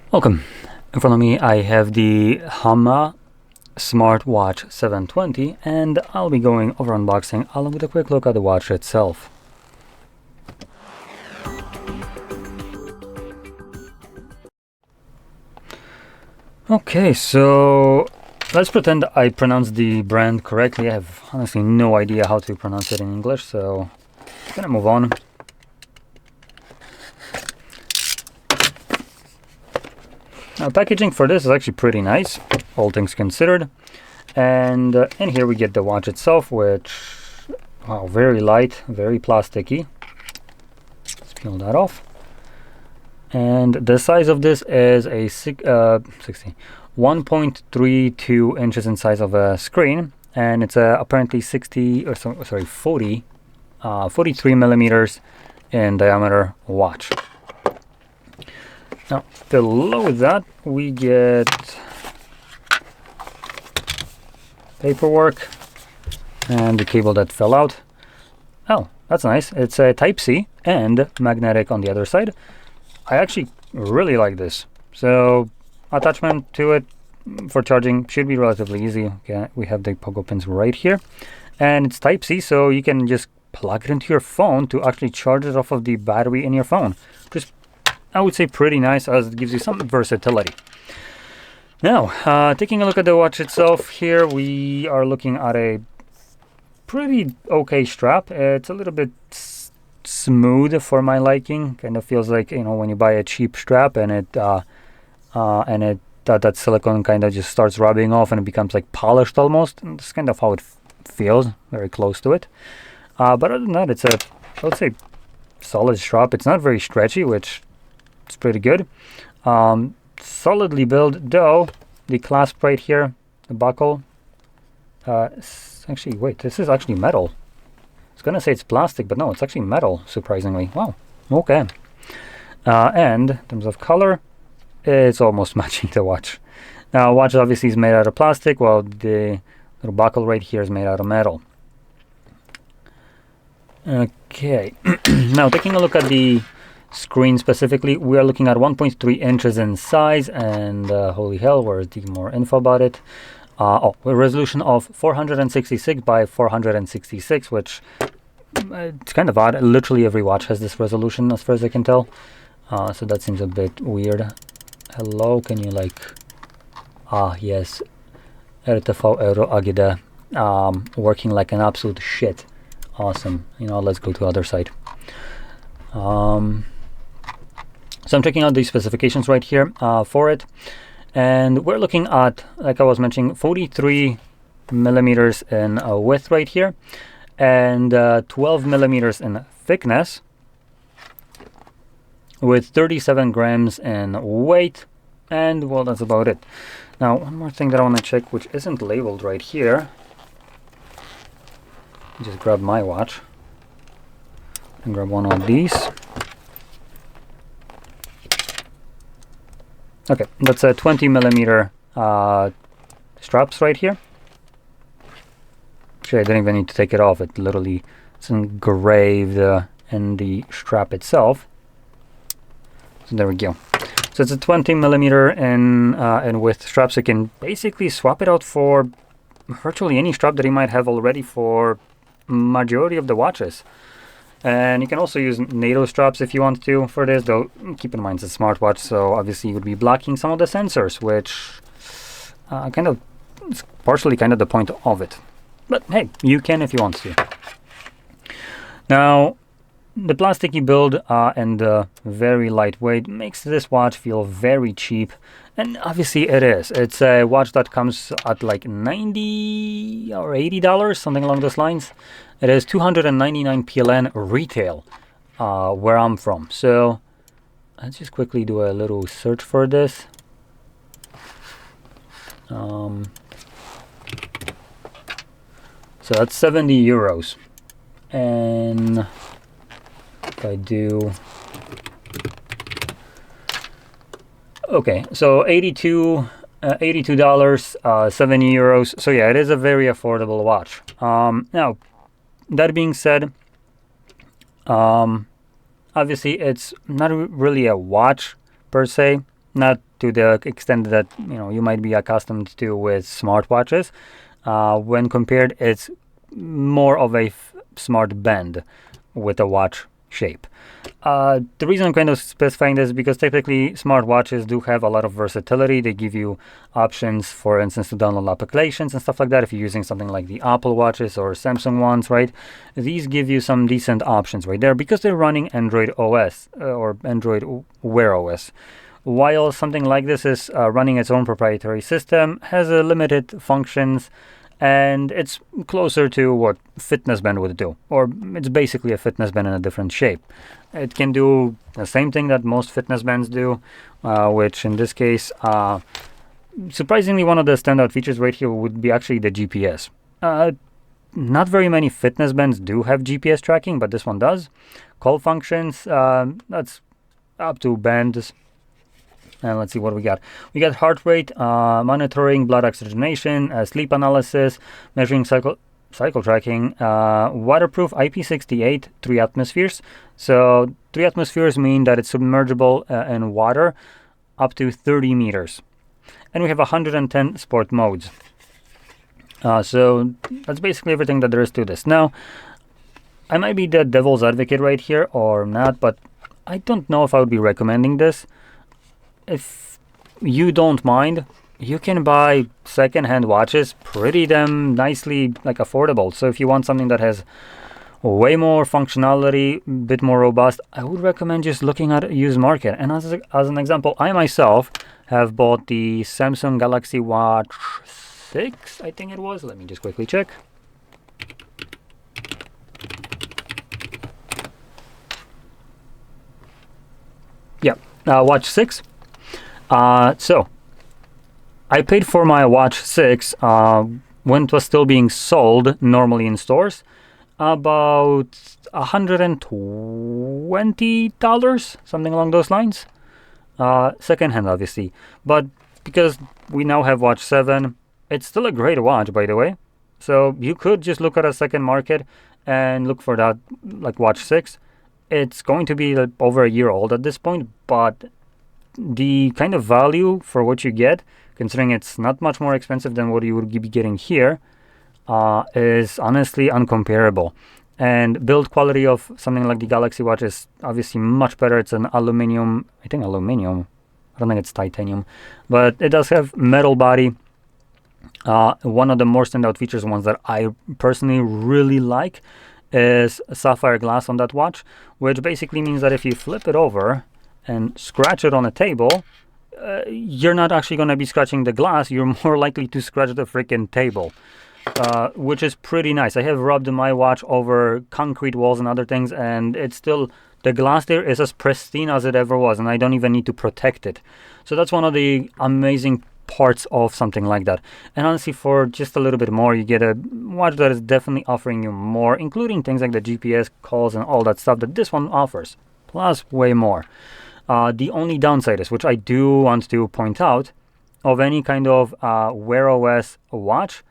Welcome. In front of me I have the Hama Smartwatch 720 and I'll be going over unboxing along with a quick look at the watch itself. Okay, so let's pretend I pronounced the brand correctly. I have honestly no idea how to pronounce it in English, so I'm gonna move on. Now, packaging for this is actually pretty nice, all things considered. And in here we get the watch itself, which, wow, very light, very plasticky. Let's peel that off. And the size of this is a 1.32 inches in size of a screen, and it's apparently 43 millimeters in diameter watch. Now, below that, we get paperwork and the cable that fell out. Oh, that's nice. It's a Type-C and magnetic on the other side. I actually really like this. So, attachment to it for charging should be relatively easy. Okay, we have the pogo pins right here. And it's Type-C, so you can just plug it into your phone to actually charge it off of the battery in your phone. Just, I would say, pretty nice, as it gives you some versatility. Now, taking a look at the watch itself, here we are looking at a pretty okay strap. It's a little bit smooth for my liking. Kind of feels like, you know, when you buy a cheap strap and that silicone kind of just starts rubbing off and it becomes like polished almost. And that's kind of how it feels, very close to it. But other than that, it's I would say, solid strap. It's not very stretchy, which it's pretty good. Solidly built, though. The clasp right here, the buckle. Actually, wait, this is actually metal. I was gonna say it's plastic, but no, it's actually metal, surprisingly. Wow, okay. And in terms of color, it's almost matching the watch. Now, watch obviously is made out of plastic, while the little buckle right here is made out of metal. Okay, now taking a look at the screen specifically, we are looking at 1.3 inches in size, and holy hell, where's the more info about it? A resolution of 466 by 466, which it's kind of odd. Literally every watch has this resolution as far as I can tell, so that seems a bit weird. Hello, can you yes, RTV Euro AGD, working like an absolute shit. Awesome. You know, let's go to the other side. So I'm checking out the specifications right here for it, and we're looking at, like I was mentioning, 43 millimeters in width right here, and 12 millimeters in thickness, with 37 grams in weight, and well, that's about it. Now, one more thing that I want to check, which isn't labeled right here. Just grab my watch and grab one of these. Okay, that's a 20 millimeter straps right here. Actually, I didn't even need to take it off. It literally is engraved in the strap itself. So there we go. So it's a 20 millimeter in width strap, so you can basically swap it out for virtually any strap that you might have already for majority of the watches. And you can also use NATO straps if you want to for this, though keep in mind it's a smartwatch, so obviously you would be blocking some of the sensors, which kind of is partially kind of the point of it. But hey, you can if you want to. Now, the plasticky build and the very lightweight makes this watch feel very cheap, and obviously it is. It's a watch that comes at like $90 or $80, something along those lines. It is 299 PLN retail where I'm from. So let's just quickly do a little search for this. So that's 70 euros. And if I do, okay, so $82, 70 euros. So yeah, it is a very affordable watch. Now, that being said, obviously it's not really a watch per se. not to the extent that you might be accustomed to with smartwatches. When compared, it's more of a smart band with a watch shape. The reason I'm kind of specifying this is because typically smartwatches do have a lot of versatility. They give you options, for instance, to download applications and stuff like that. If you're using something like the Apple Watches or Samsung ones, right? These give you some decent options right there because they're running Android OS or Android Wear OS. While something like this is running its own proprietary system, has a limited functions, and it's closer to what fitness band would do, or it's basically a fitness band in a different shape. It can do the same thing that most fitness bands do, which in this case, surprisingly, one of the standout features right here would be actually the GPS. Not very many fitness bands do have GPS tracking, but this one does. Call functions, that's up to bands. And let's see what we got. We got heart rate, monitoring, blood oxygenation, sleep analysis, measuring cycle tracking, waterproof IP68, 3 atmospheres. So 3 atmospheres mean that it's submergible in water up to 30 meters. And we have 110 sport modes. So that's basically everything that there is to this. Now, I might be the devil's advocate right here or not, but I don't know if I would be recommending this. If you don't mind, you can buy second-hand watches pretty damn nicely, like affordable. So if you want something that has way more functionality, a bit more robust, I would recommend just looking at a used market. And as an example, I myself have bought the Samsung Galaxy Watch 6, I think it was. Let me just quickly check. Yeah, Watch 6. So I paid for my Watch 6 when it was still being sold normally in stores, about $120, something along those lines. Secondhand, obviously. But because we now have Watch 7, it's still a great watch, by the way. So you could just look at a second market and look for that, like Watch 6. It's going to be over a year old at this point, but the kind of value for what you get, considering it's not much more expensive than what you would be getting here, is honestly uncomparable. And build quality of something like the Galaxy Watch is obviously much better. It's an aluminum, I think aluminum. I don't think it's titanium, but it does have metal body. One of the more standout features, ones that I personally really like, is sapphire glass on that watch, which basically means that if you flip it over and scratch it on a table, you're not actually going to be scratching the glass. You're more likely to scratch the freaking table, which is pretty nice. I have rubbed my watch over concrete walls and other things, and it's still, the glass there is as pristine as it ever was, and I don't even need to protect it. So that's one of the amazing parts of something like that. And honestly, for just a little bit more, you get a watch that is definitely offering you more, including things like the GPS calls and all that stuff that this one offers, plus way more. The only downside is, which I do want to point out, of any kind of Wear OS watch,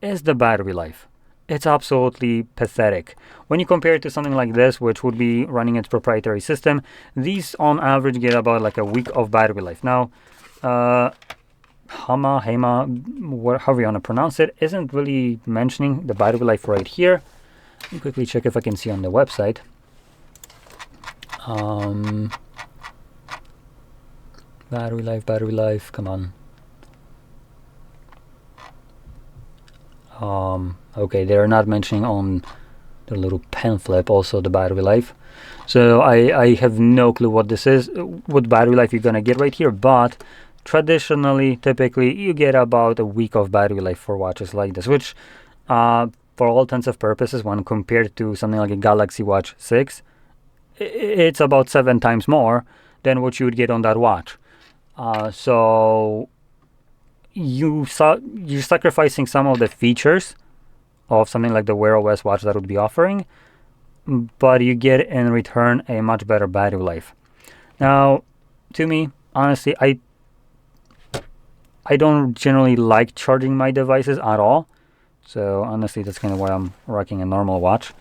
is the battery life. It's absolutely pathetic. When you compare it to something like this, which would be running its proprietary system, these on average get about like a week of battery life. Now, Hama, however you want to pronounce it, isn't really mentioning the battery life right here. Let me quickly check if I can see on the website. Battery life, come on. Okay, they're not mentioning on the little pen flip also the battery life. So I have no clue what this is, what battery life you're gonna get right here, but traditionally, typically, you get about a week of battery life for watches like this, which for all intents and purposes, when compared to something like a Galaxy Watch 6, it's about 7 times more than what you would get on that watch. So you're sacrificing some of the features of something like the Wear OS watch that would be offering, but you get in return a much better battery life. Now, to me, honestly, I don't generally like charging my devices at all. So honestly, that's kind of why I'm rocking a normal watch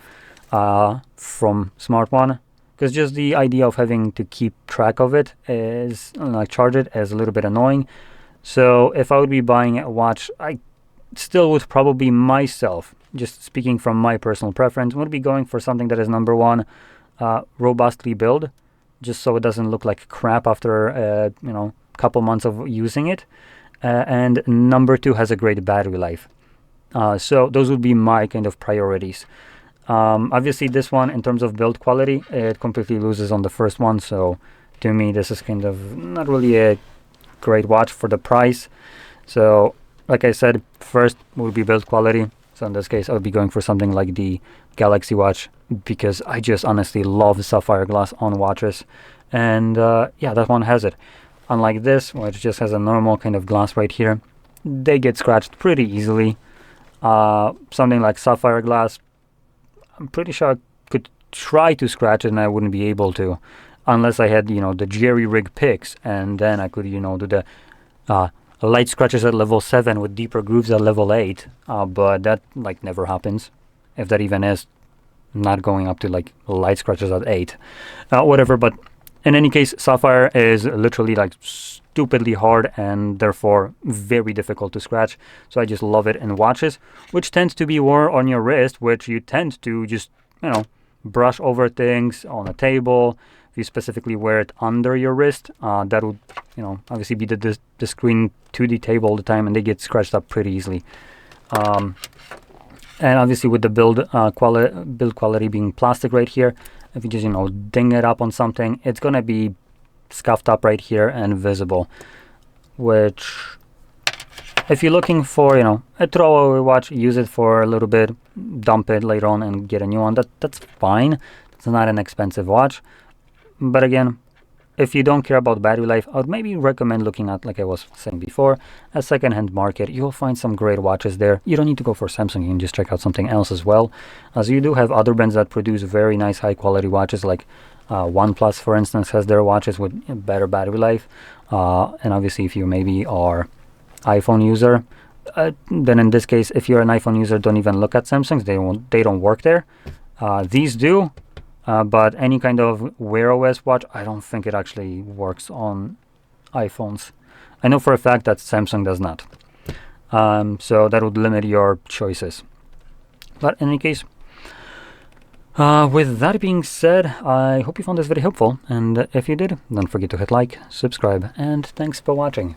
from Smart One. because just the idea of having to keep track of it is, like, charge it, is a little bit annoying. So if I would be buying a watch, I still would probably myself, just speaking from my personal preference, would be going for something that is, number one, robustly built, just so it doesn't look like crap after couple months of using it, and number two, has a great battery life. So those would be my kind of priorities. Obviously this one, in terms of build quality, it completely loses on the first one, so to me this is kind of not really a great watch for the price. So like I said, first would be build quality. So in this case I would be going for something like the Galaxy watch, because I just honestly love sapphire glass on watches, and yeah, that one has it. Unlike this, which just has a normal kind of glass right here, they get scratched pretty easily. Something like sapphire glass, I'm pretty sure I could try to scratch it and I wouldn't be able to, unless I had, the jerry rig picks, and then I could, do the light scratches at level 7 with deeper grooves at level 8. But that, like, never happens, if that even is, not going up to like light scratches at 8. Whatever, but in any case, sapphire is literally like stupidly hard and therefore very difficult to scratch. So I just love it in watches, which tends to be more on your wrist, which you tend to just, brush over things on a table. If you specifically wear it under your wrist, that would, obviously be the screen to the table all the time, and they get scratched up pretty easily. And obviously with the build quality being plastic right here, if you just, ding it up on something, it's going to be scuffed up right here and visible. Which, if you're looking for, a throwaway watch, use it for a little bit, dump it later on and get a new one, that's fine. It's not an expensive watch. But again, if you don't care about battery life, I would maybe recommend looking at, like I was saying before, a second-hand market. You'll find some great watches there. You don't need to go for Samsung. You can just check out something else as well, as you do have other brands that produce very nice high-quality watches, like OnePlus, for instance, has their watches with better battery life. And obviously, if you maybe are iPhone user, then in this case, if you're an iPhone user, don't even look at Samsungs. They don't work there. These do. But any kind of Wear OS watch, I don't think it actually works on iPhones. I know for a fact that Samsung does not. So that would limit your choices. But in any case, with that being said, I hope you found this very helpful. And if you did, don't forget to hit like, subscribe, and thanks for watching.